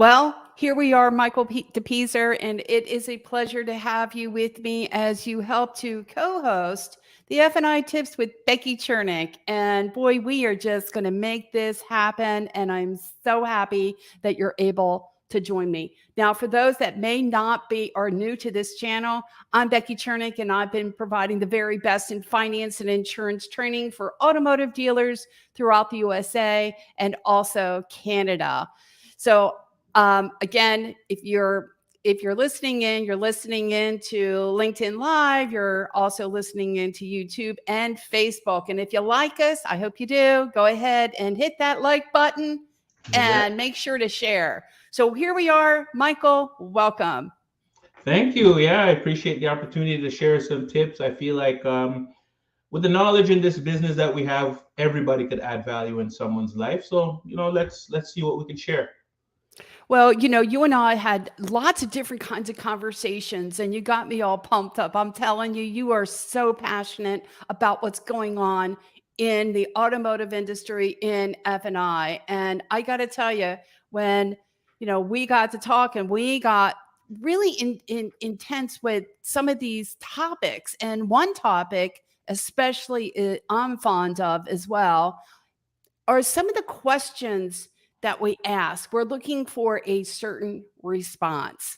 Well, here we are, Michael DePeazer, and it is a pleasure to have you with me as you help to co-host the F&I Tips with Becky Chernek. And boy, we are just going to make this happen, and I'm so happy that you're able to join me. Now, for those that may not be or new to this channel, I'm Becky Chernek, and I've been providing the very best in finance and insurance training for automotive dealers throughout the USA and also Canada. So again, if you're listening in, you're listening in to LinkedIn Live, you're also listening into YouTube and Facebook. And if you like us, I hope you do, go ahead and hit that like button and make sure to share. So here we are, Michael, welcome. Thank you. Yeah, I appreciate the opportunity to share some tips. I feel like with the knowledge in this business that we have, everybody could add value in someone's life. So, let's see what we can share. Well, you and I had lots of different kinds of conversations, and you got me all pumped up. I'm telling you, you are so passionate about what's going on in the automotive industry in F&I. And I got to tell you, when we got to talk and we got really intense with some of these topics, and one topic especially I'm fond of as well are some of the questions that we ask. We're looking for a certain response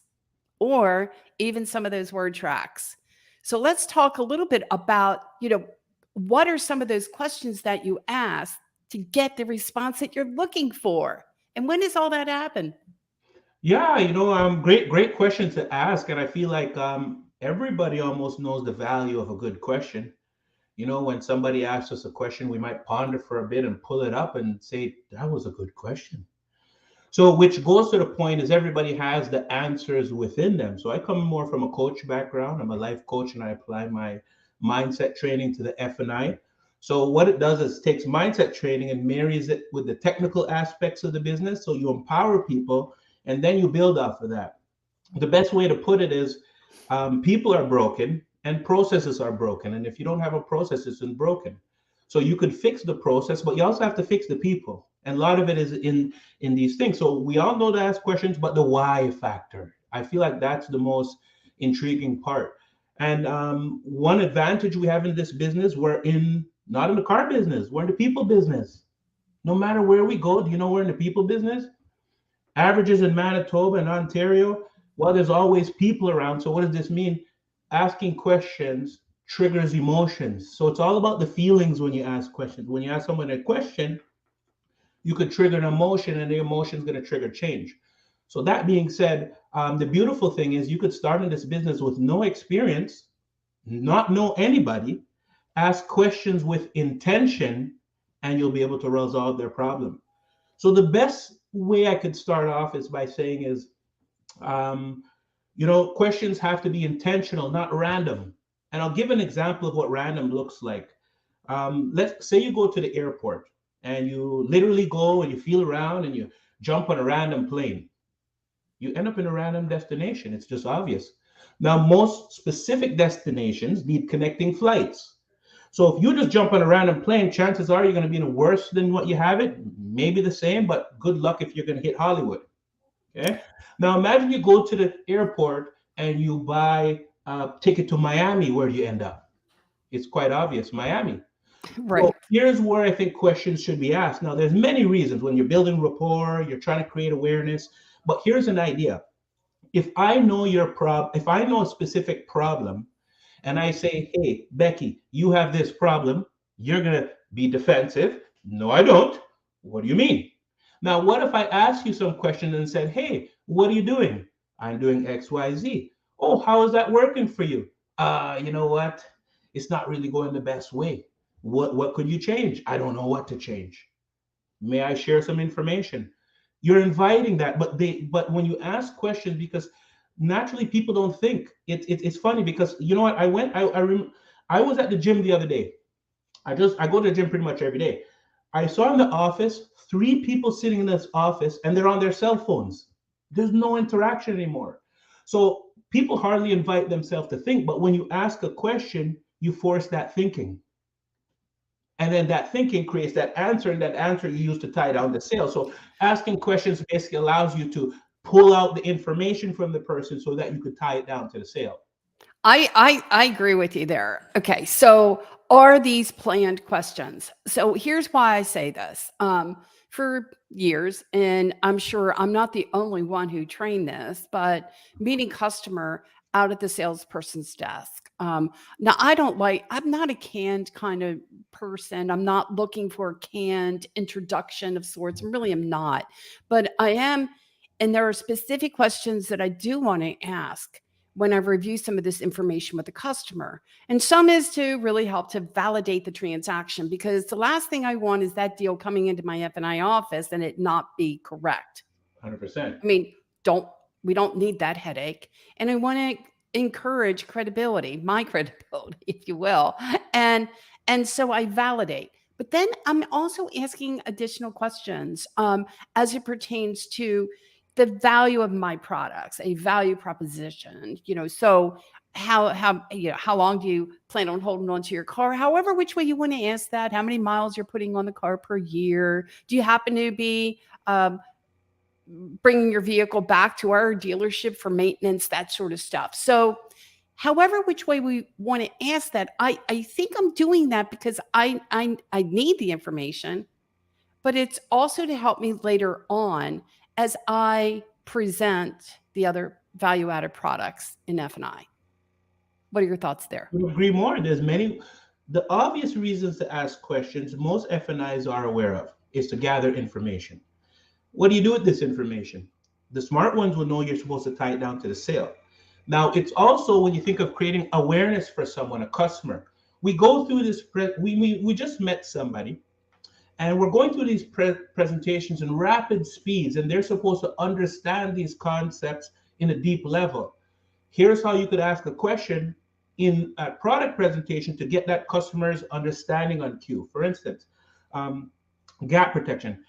or even some of those word tracks. So let's talk a little bit about, what are some of those questions that you ask to get the response that you're looking for? And when does all that happen? Yeah, great question to ask. And I feel like everybody almost knows the value of a good question. When somebody asks us a question, we might ponder for a bit and pull it up and say, that was a good question. So, which goes to the point is everybody has the answers within them. So I come more from a coach background. I'm a life coach and I apply my mindset training to the F&I. So what it does is takes mindset training and marries it with the technical aspects of the business. So you empower people and then you build off of that. The best way to put it is people are broken and processes are broken. And if you don't have a process, it's been broken. So you could fix the process, but you also have to fix the people. And a lot of it is in these things. So we all know to ask questions, but the why factor, I feel like that's the most intriguing part. And one advantage we have in this business, not in the car business, we're in the people business. No matter where we go, do you know we're in the people business? Averages in Manitoba and Ontario, well, there's always people around. So what does this mean? Asking questions triggers emotions. So it's all about the feelings when you ask questions. When you ask someone a question, you could trigger an emotion and the emotion is going to trigger change. So that being said, the beautiful thing is you could start in this business with no experience, not know anybody, ask questions with intention, and you'll be able to resolve their problem. So the best way I could start off is by saying is, questions have to be intentional, not random. And I'll give an example of what random looks like. Let's say you go to the airport and you literally go and you feel around and you jump on a random plane. You end up in a random destination. It's just obvious. Now, most specific destinations need connecting flights. So if you just jump on a random plane, chances are you're going to be in a worse than what you have it, maybe the same, but good luck if you're going to hit Hollywood. Okay. Now imagine you go to the airport and you buy a ticket to Miami. Where do you end up? It's quite obvious, Miami. Right. So here's where I think questions should be asked. Now, there's many reasons when you're building rapport, you're trying to create awareness. But here's an idea. If I know if I know a specific problem, and I say, hey, Becky, you have this problem, you're gonna be defensive. No, I don't. What do you mean? Now, what if I ask you some questions and said, hey, what are you doing? I'm doing X, Y, Z. Oh, how is that working for you? You know what? It's not really going the best way. What could you change? I don't know what to change. May I share some information? You're inviting that, but when you ask questions, because naturally people don't think. It's funny because you know what? I was at the gym the other day. I go to the gym pretty much every day. I saw in the office 3 people sitting in this office and they're on their cell phones. There's no interaction anymore. So people hardly invite themselves to think, but when you ask a question, you force that thinking. And then that thinking creates that answer, and that answer you use to tie down the sale. So asking questions basically allows you to pull out the information from the person so that you could tie it down to the sale. I agree with you there. Okay, so are these planned questions? So here's why I say this. For years, and I'm sure I'm not the only one who trained this, but meeting customer out at the salesperson's desk. Now I'm not a canned kind of person. I'm not looking for a canned introduction of sorts. I really am not, but I am. And there are specific questions that I do want to ask when I review some of this information with the customer. And some is to really help to validate the transaction, because the last thing I want is that deal coming into my F&I office and it not be correct. 100%. I mean, we don't need that headache. And I want to encourage credibility, my credibility, if you will. And so I validate. But then I'm also asking additional questions as it pertains to the value of my products, a value proposition. So how long do you plan on holding on to your car? However, which way you want to ask that. How many miles you're putting on the car per year? Do you happen to be bringing your vehicle back to our dealership for maintenance, that sort of stuff? So however which way we want to ask that, I think I'm doing that because I need the information, but it's also to help me later on as I present the other value-added products in F&I. What are your thoughts there? I agree more. The obvious reasons to ask questions most F&Is are aware of is to gather information. What do you do with this information? The smart ones will know you're supposed to tie it down to the sale. Now, it's also when you think of creating awareness for someone, a customer, we go through this, we just met somebody, and we're going through these presentations in rapid speeds, and they're supposed to understand these concepts in a deep level. Here's how you could ask a question in a product presentation to get that customer's understanding on cue. For instance, gap protection.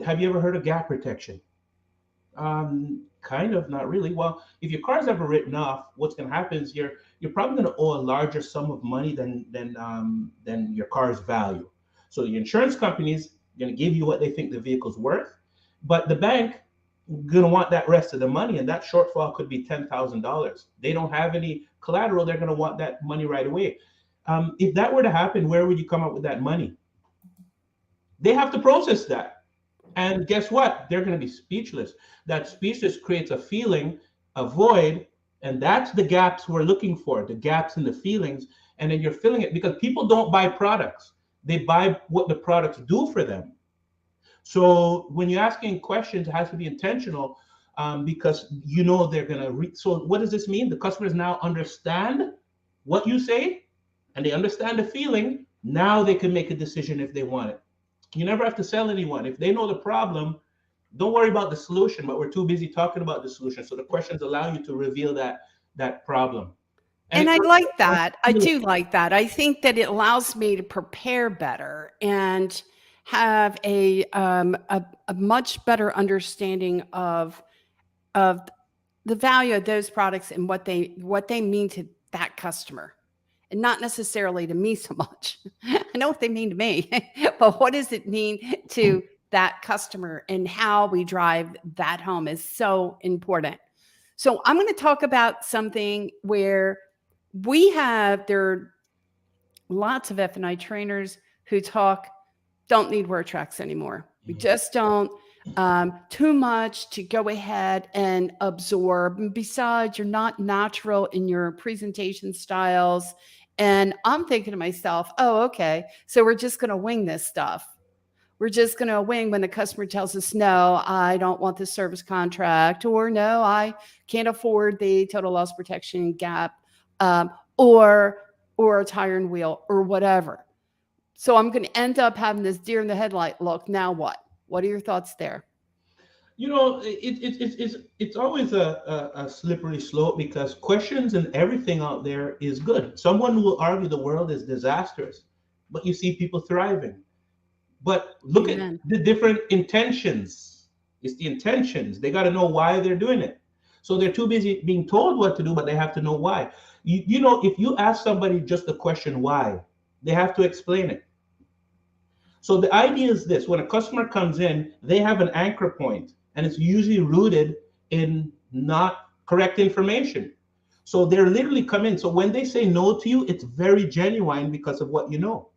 Have you ever heard of gap protection? Kind of, not really. Well, if your car's ever written off, what's going to happen is you're probably going to owe a larger sum of money than your car's value. So the insurance company's going to give you what they think the vehicle's worth, but the bank going to want that rest of the money, and that shortfall could be $10,000. They don't have any collateral. They're going to want that money right away. If that were to happen, where would you come up with that money? They have to process that. And guess what? They're going to be speechless. That speechless creates a feeling, a void, and that's the gaps we're looking for, the gaps in the feelings. And then you're filling it, because people don't buy products. They buy what the products do for them. So when you're asking questions, it has to be intentional, because they're going to so what does this mean? The customers now understand what you say, and they understand the feeling. Now they can make a decision if they want it. You never have to sell anyone. If they know the problem, don't worry about the solution, but we're too busy talking about the solution. So the questions allow you to reveal that problem. And I like that. I do like that. I think that it allows me to prepare better and have a much better understanding of the value of those products and what they mean to that customer, and not necessarily to me so much. I know what they mean to me, but what does it mean to that customer, and how we drive that home is so important. So I'm going to talk about something where there are lots of F&I trainers who don't need word tracks anymore. We just don't. Too much to go ahead and absorb. And besides, you're not natural in your presentation styles. And I'm thinking to myself, oh, okay, so we're just going to wing this stuff. We're just going to wing when the customer tells us, no, I don't want this service contract, or no, I can't afford the total loss protection gap, or a tire and wheel, or whatever. So I'm going to end up having this deer in the headlight look. Now what? What are your thoughts there? It's always a slippery slope, because questions and everything out there is good. Someone will argue the world is disastrous, but you see people thriving. But look at the different intentions. It's the intentions. They got to know why they're doing it. So they're too busy being told what to do, but they have to know why. If you ask somebody just the question why, they have to explain it. So the idea is this: when a customer comes in, they have an anchor point, and it's usually rooted in not correct information. So they're literally come in. So when they say no to you, it's very genuine because of what you know.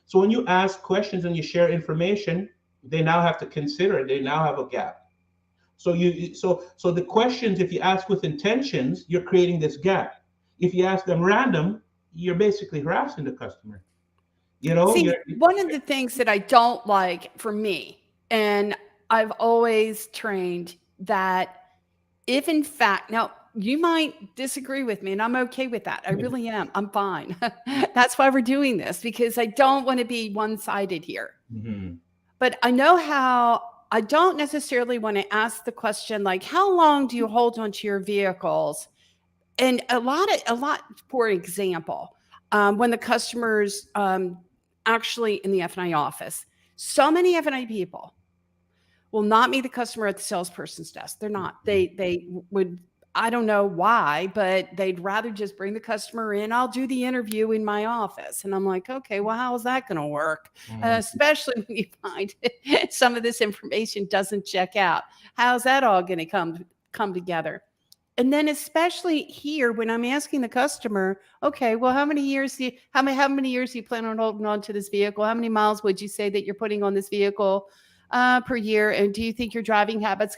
So when you ask questions and you share information, they now have to consider it. They now have a gap. So the questions, if you ask with intentions, you're creating this gap. If you ask them random, you're basically harassing the customer. You know, See, you're one of the things that I don't like for me, and I've always trained that if in fact, now you might disagree with me and I'm okay with that. I really am. I'm fine. That's why we're doing this, because I don't want to be one-sided here. Mhm. But I know how I don't necessarily want to ask the question like, how long do you hold onto your vehicles? And a lot, for example, when the customers actually in the F&I office, so many F&I people will not meet the customer at the salesperson's desk. They're not. They would, I don't know why, but they'd rather just bring the customer in. I'll do the interview in my office. And I'm like, okay, well, how is that going to work? Mhm. Especially when you find some of this information doesn't check out. How's that all going to come together? And then especially here when I'm asking the customer, okay, well, how many years do you plan on holding on to this vehicle? How many miles would you say that you're putting on this vehicle per year? And do you think your driving habits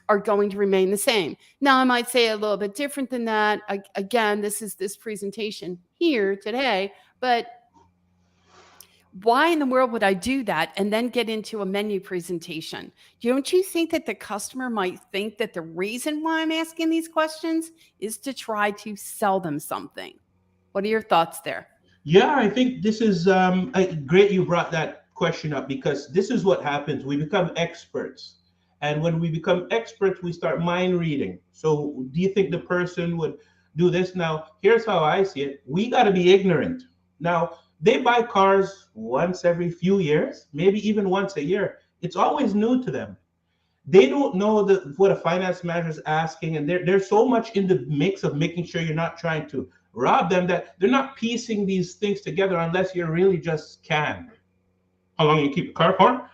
are going to remain the same? Now, I might say a little bit different than that. Again, this is this presentation here today, but why in the world would I do that and then get into a menu presentation? Don't you think that the customer might think that the reason why I'm asking these questions is to try to sell them something? What are your thoughts there? Yeah, I think this is great you brought that question up because this is what happens. We become experts. And when we become experts, we start mind reading. So, do you think the person would do this? Now, here's how I see it. We got to be ignorant. Now, they buy cars once every few years, maybe even once a year. It's always new to them. They don't know what a finance manager is asking, and they're so much in the mix of making sure you're not trying to rob them that they're not piecing these things together unless you really just can. How long you keep the car for?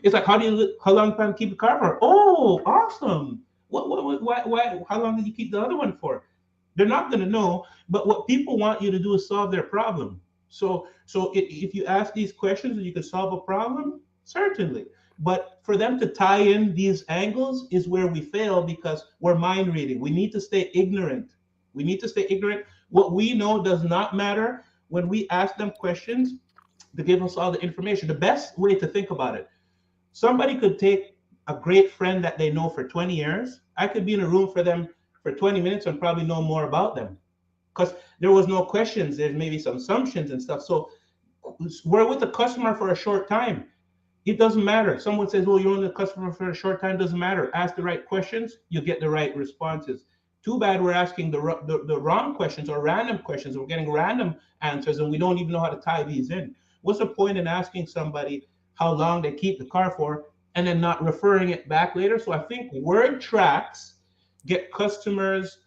It's like how long you plan to keep the car for? Oh, awesome. Why, how long did you keep the other one for? They're not going to know, but what people want you to do is solve their problem. So if you ask these questions and you can solve a problem, certainly. But for them to tie in these angles is where we fail because we're mind reading. We need to stay ignorant. We need to stay ignorant. What we know does not matter. When we ask them questions, to give us all the information. The best way to think about it, somebody could take a great friend that they know for 20 years. I could be in a room for them for 20 minutes and probably know more about them because there was no questions. There's maybe some assumptions and stuff. So we're with the customer for a short time. It doesn't matter. Someone says, "Well, you're only a customer for a short time." Doesn't matter. Ask the right questions, you get the right responses. Too bad we're asking the wrong questions or random questions. We're getting random answers, and we don't even know how to tie these in. What's the point in asking somebody how long they keep the car for and then not referring it back later? So I think word tracks get customers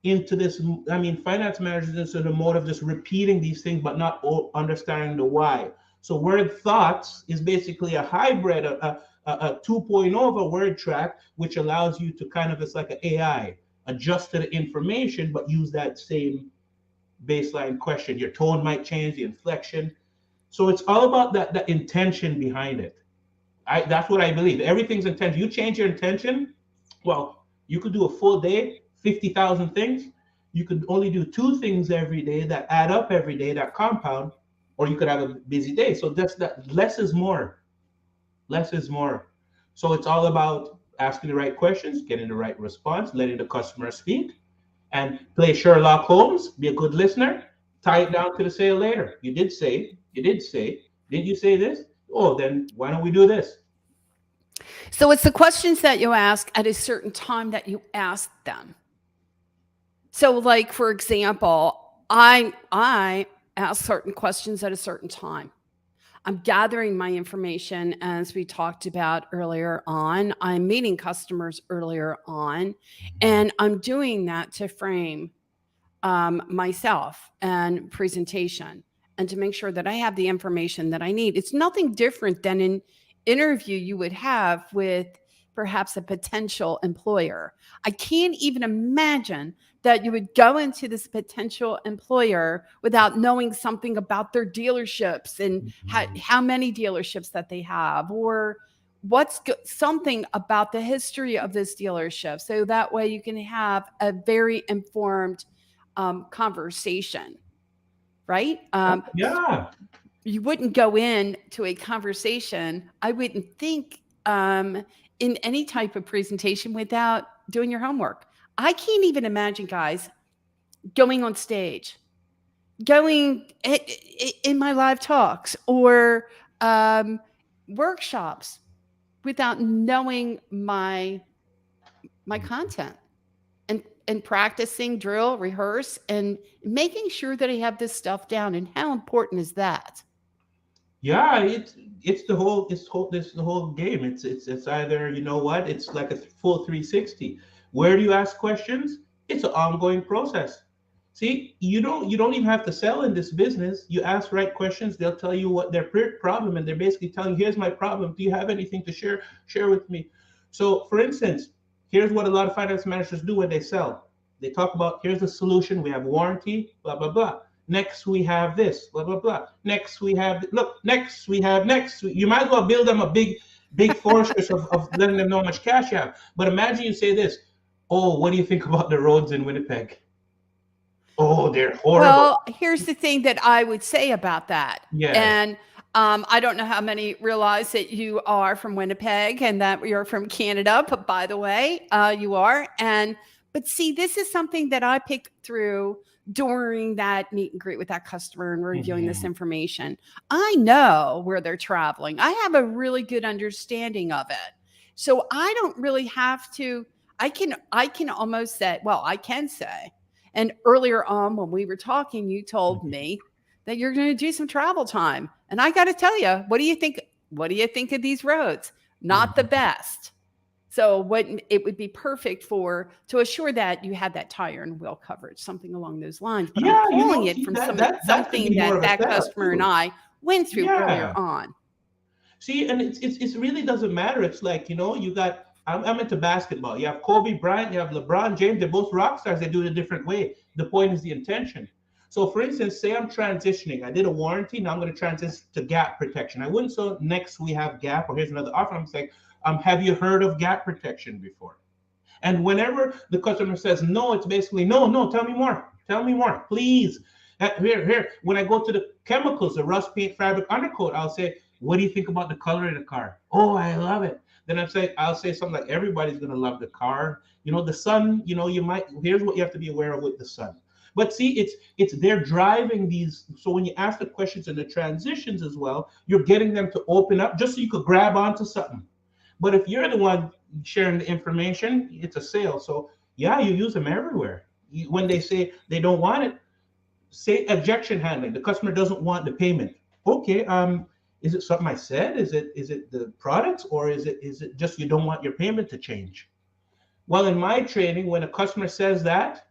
into this. I mean, finance managers into the mode of just repeating these things, but not understanding the why. So word thoughts is basically a hybrid, a 2.0 of a word track, which allows you to kind of, it's like an AI, adjust to the information, but use that same baseline question. Your tone might change, the inflection. So it's all about that intention behind it. That's what I believe. Everything's intention. You change your intention, well, you could do a full day, 50,000 things. You could only do two things every day that add up every day, that compound, or you could have a busy day. So that's that. Less is more. Less is more. So it's all about asking the right questions, getting the right response, letting the customer speak, and play Sherlock Holmes. Be a good listener. Tie it down to the sale later. You did say. You did say. Did you say this? Oh, then why don't we do this? So it's the questions that you ask at a certain time that you ask them. So, like for example, I ask certain questions at a certain time. I'm gathering my information as we talked about earlier on. I'm meeting customers earlier on, and I'm doing that to frame myself and presentation and to make sure that I have the information that I need. It's nothing different than an interview you would have with perhaps a potential employer. I can't even imagine that you would go into this potential employer without knowing something about their dealerships and how many dealerships that they have, or something about the history of this dealership. So that way you can have a very informed conversation, right? Yeah. You wouldn't go in to a conversation, I wouldn't think, in any type of presentation without doing your homework. I can't even imagine, guys, going on stage, going in my live talks or workshops without knowing my content and practicing, drill, rehearse, and making sure that I have this stuff down. And how important is that? Yeah, it's the whole game. It's either, you know what, it's like a full 360. Where do you ask questions? It's an ongoing process. See, you don't even have to sell in this business. You ask right questions, they'll tell you what their problem, and they're basically telling you, here's my problem. Do you have anything to share with me? So for instance, here's what a lot of finance managers do when they sell. They talk about, here's the solution, we have warranty, blah blah blah. Next we have this, blah blah blah. Next we have, look, next we have, next you might as well build them a big fortress of letting them know how much cash you have. But imagine you say this, oh, what do you think about the roads in Winnipeg? Oh, they're horrible. Well, here's the thing that I would say about that. Yes. And I don't know how many realize that you are from Winnipeg and that you're from Canada, but by the way, you are. But see, this is something that I picked through during that meet and greet with that customer and reviewing this information. I know where they're traveling. I have a really good understanding of it. So I don't really have to, I can almost say, well, I can say, and earlier on when we were talking, you told me that you're going to do some travel time. And I got to tell you, what do you think? What do you think of these roads? Not the best. So what it would be perfect for, to assure that you had that tire and wheel coverage, something along those lines. But Yeah, I'm you pulling know, it see, from that could something be more of a that setup customer and too. I went through earlier Yeah. on. See, and it really doesn't matter. It's like, you got, I'm into basketball. You have Kobe Bryant, you have LeBron James. They're both rock stars. They do it a different way. The point is the intention. So for instance, say I'm transitioning. I did a warranty. Now I'm going to transition to gap protection. I wouldn't say next we have gap or here's another offer. I'm saying, have you heard of gap protection before? And whenever the customer says no, it's basically no, tell me more, please. Here. When I go to the chemicals, the rust paint fabric undercoat, I'll say, what do you think about the color of the car? Oh, I love it. Then I'll say something like, everybody's gonna love the car. The sun. Here's what you have to be aware of with the sun. But see, it's they're driving these. So when you ask the questions and the transitions as well, you're getting them to open up just so you could grab onto something. But if you're the one sharing the information, it's a sale. So yeah, you use them everywhere. When they say they don't want it, say objection handling. The customer doesn't want the payment. Okay, is it something I said? Is it the products, or is it just you don't want your payment to change? Well, in my training, when a customer says that,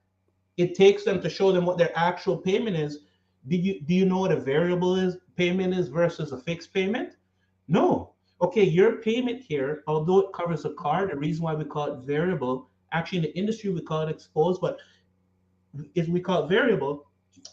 it takes them to show them what their actual payment is. Do you know what a variable payment is versus a fixed payment? No. Okay, your payment here, although it covers a car, the reason why we call it variable, actually in the industry we call it exposed, but if we call it variable,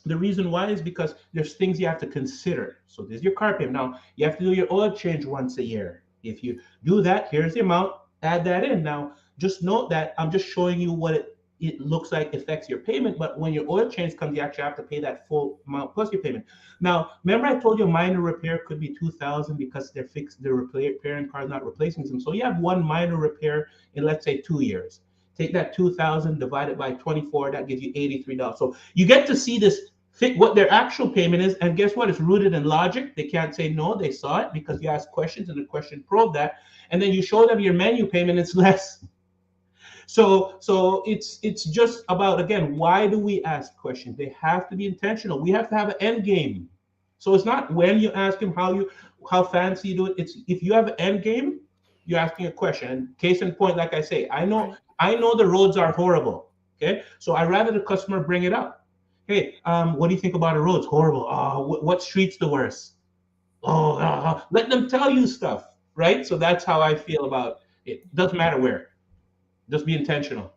the reason why is because there's things you have to consider. So there's your car payment. Now you have to do your oil change once a year. If you do that, here's the amount, add that in. Now just note that I'm just showing you what it looks like affects your payment, but when your oil change comes, you actually have to pay that full amount plus your payment. Now, remember I told you minor repair could be $2,000 because they're repairing cars, not replacing them. So you have one minor repair in, let's say, 2 years. Take that $2,000 divided by 24, that gives you $83. So you get to see this fit what their actual payment is, and guess what? It's rooted in logic. They can't say no, they saw it because you asked questions and the question probed that, and then you show them your menu payment, it's less. So it's just about, again, why do we ask questions? They have to be intentional. We have to have an end game. So it's not when you ask them how fancy you do it. It's if you have an end game, you're asking a question. And case in point, like I say, I know the roads are horrible. Okay, so I rather the customer bring it up. Hey, what do you think about the roads? Horrible. Oh, what street's the worst? Oh, let them tell you stuff, right? So that's how I feel about It doesn't matter where. Just be intentional.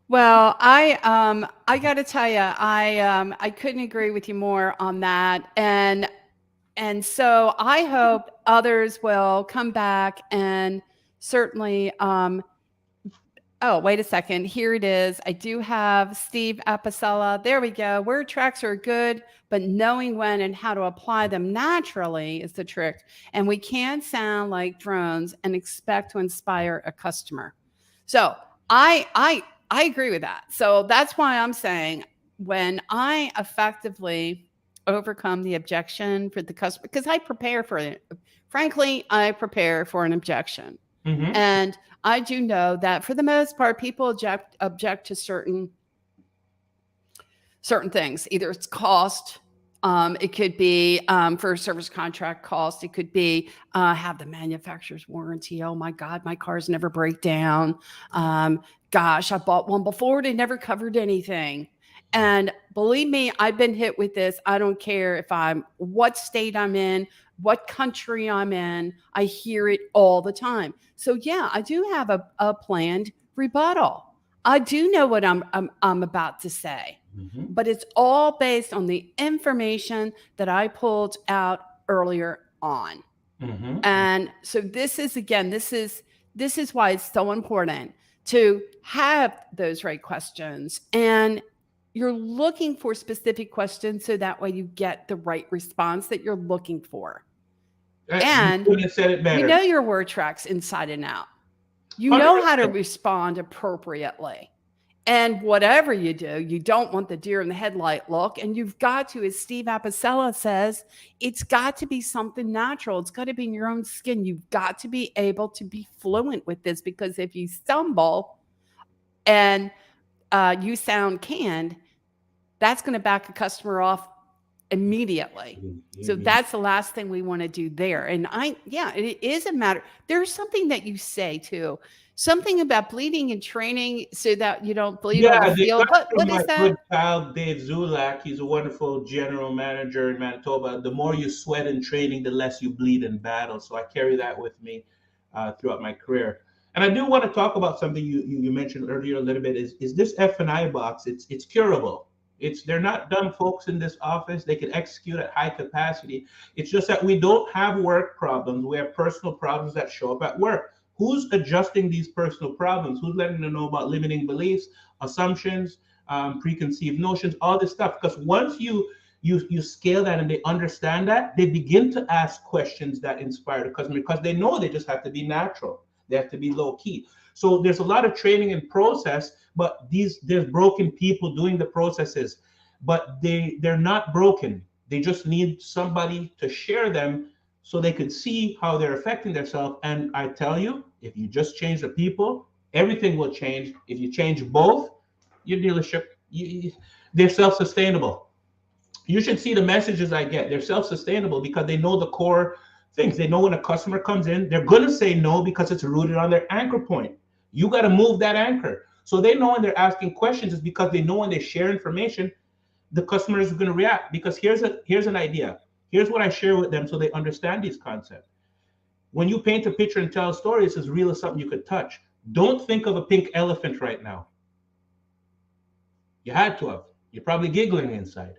Well, I got to tell you, I couldn't agree with you more on that, and so I hope others will come back and certainly. Oh, wait a second. Here it is. I do have Steve Apicella. There we go. Word tracks are good, but knowing when and how to apply them naturally is the trick. And we can't sound like drones and expect to inspire a customer. So I agree with that. So that's why I'm saying when I effectively overcome the objection for the customer, because I prepare for it. Frankly, I prepare for an objection. Mm-hmm. And I do know that for the most part, people object to certain things. Either it's cost, it could be for a service contract cost. It could be have the manufacturer's warranty. Oh my God, my cars never break down. Gosh, I bought one before; they never covered anything. And believe me, I've been hit with this. I don't care if I'm what state I'm in, what country I'm in. I hear it all the time. So yeah, I do have a planned rebuttal. I do know what I'm about to say, Mm-hmm. but it's all based on the information that I pulled out earlier on. Mm-hmm. And so this is again, this is why it's so important to have those right questions. And you're looking for specific questions so that way you get the right response that you're looking for. You And couldn't have said it you better. know your word tracks inside and out. You know how to 100%. respond appropriately. And whatever you do, you don't want the deer in the headlight look. And you've got to, as Steve Apicella says, it's got to be something natural. It's got to be in your own skin. You've got to be able to be fluent with this, because if you stumble and you sound canned, that's going to back a customer off immediately. So that's the last thing we want to do there. And it is a matter. There's something that you say too, something about bleeding and training so that you don't bleed on Yeah, the they field. got What from is my that? good pal Dave Zulak. He's a wonderful general manager in Manitoba. The more you sweat in training, the less you bleed in battle. So I carry that with me throughout my career. And I do want to talk about something you mentioned earlier a little bit. Is this F&I box? It's curable. They're not dumb folks in this office. They can execute at high capacity. It's just that we don't have work problems. We have personal problems that show up at work. Who's adjusting these personal problems? Who's letting them know about limiting beliefs, assumptions, preconceived notions, all this stuff? Because once you scale that and they understand that, they begin to ask questions that inspire the customer, because they know they just have to be natural. They have to be low key. So there's a lot of training and process, but there's broken people doing the processes, but they're not broken. They just need somebody to share them so they could see how they're affecting themselves. And I tell you, if you just change the people, everything will change. If you change both, your dealership, they're self-sustainable. You should see the messages I get. They're self-sustainable because they know the core things. They know when a customer comes in, they're going to say no because it's rooted on their anchor point. You got to move that anchor. So they know when they're asking questions is because they know when they share information, the customer is going to react. Because here's an idea. Here's what I share with them so they understand these concepts. When you paint a picture and tell a story, it's as real as something you could touch. Don't think of a pink elephant right now. You had to have. You're probably giggling inside.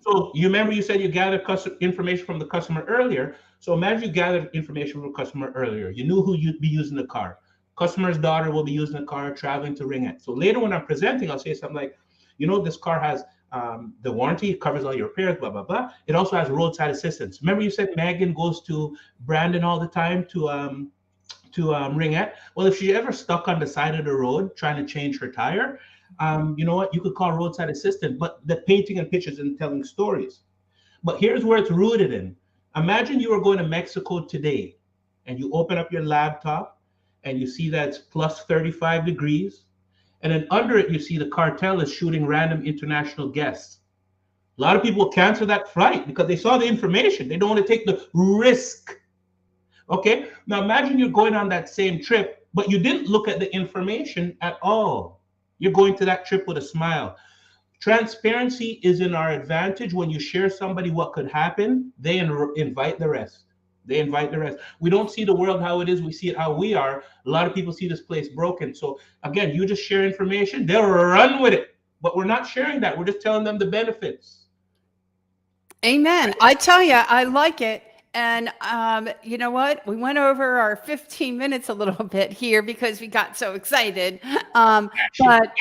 So you remember you said you gathered information from the customer earlier. So imagine you gathered information from the customer earlier. You knew who you'd be using the car. Customer's daughter will be using the car traveling to Ringette. So later when I'm presenting, I'll say something like, this car has the warranty, it covers all your repairs, blah, blah, blah. It also has roadside assistance. Remember you said Megan goes to Brandon all the time to Ringette? Well, if she ever stuck on the side of the road trying to change her tire, you know what? You could call roadside assistant, but the painting and pictures and telling stories. But here's where it's rooted in. Imagine you were going to Mexico today and you open up your laptop and you see that it's plus 35 degrees. And then under it, you see the cartel is shooting random international guests. A lot of people cancel that flight because they saw the information. They don't want to take the risk. Okay. Now imagine you're going on that same trip, but you didn't look at the information at all. You're going to that trip with a smile. Transparency is in our advantage. When you share somebody what could happen, they invite the rest. They invite the rest. We don't see the world how it is. We see it how we are. A lot of people see this place broken. So again, you just share information, they'll run with it. But we're not sharing that. We're just telling them the benefits. Amen. I tell you, I like it. And you know what? We went over our 15 minutes a little bit here because we got so excited. But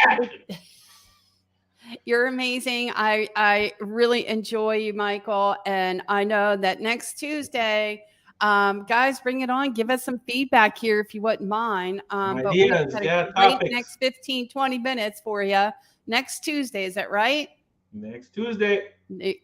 you're amazing. I really enjoy you, Michael. And I know that next Tuesday, guys, bring it on. Give us some feedback here if you wouldn't mind. But we've Ideas, got yeah, a great topics. next 15, 20 minutes for you. Next Tuesday, is that right? Next Tuesday.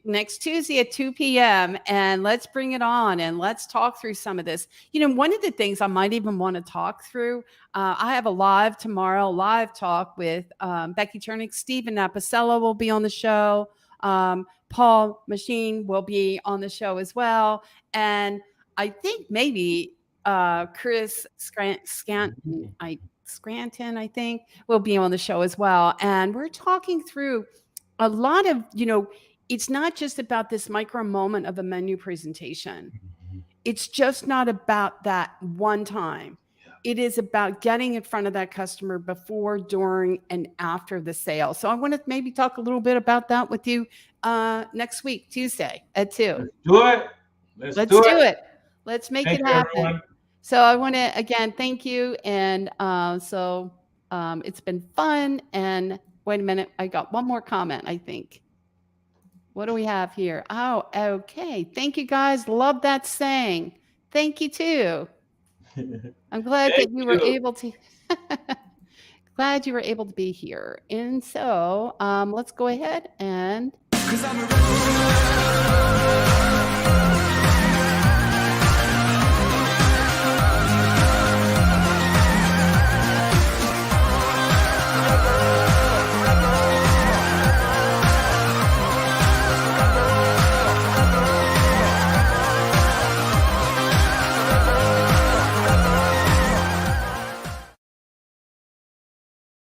Next Tuesday at 2 p.m. And let's bring it on and let's talk through some of this. You know, one of the things I might even want to talk through, I have a live talk with Becky Chernek. Stephen Napacello will be on the show. Paul Machine will be on the show as well. And I think maybe Chris Scranton, I think, will be on the show as well. And we're talking through a lot of, you know, it's not just about this micro moment of a menu presentation. It's just not about that one time. It is about getting in front of that customer before, during, and after the sale. So I want to maybe talk a little bit about that with you next week, Tuesday at 2. Let's do it. Let's do it. Let's make it happen. Everyone. So I want to, again, thank you. And it's been fun. And wait a minute. I got one more comment, I think. What do we have here? Oh, okay. Thank you, guys. Love that saying. Thank you, too. I'm glad that you were able to. Glad you were able to be here. And so let's go ahead and.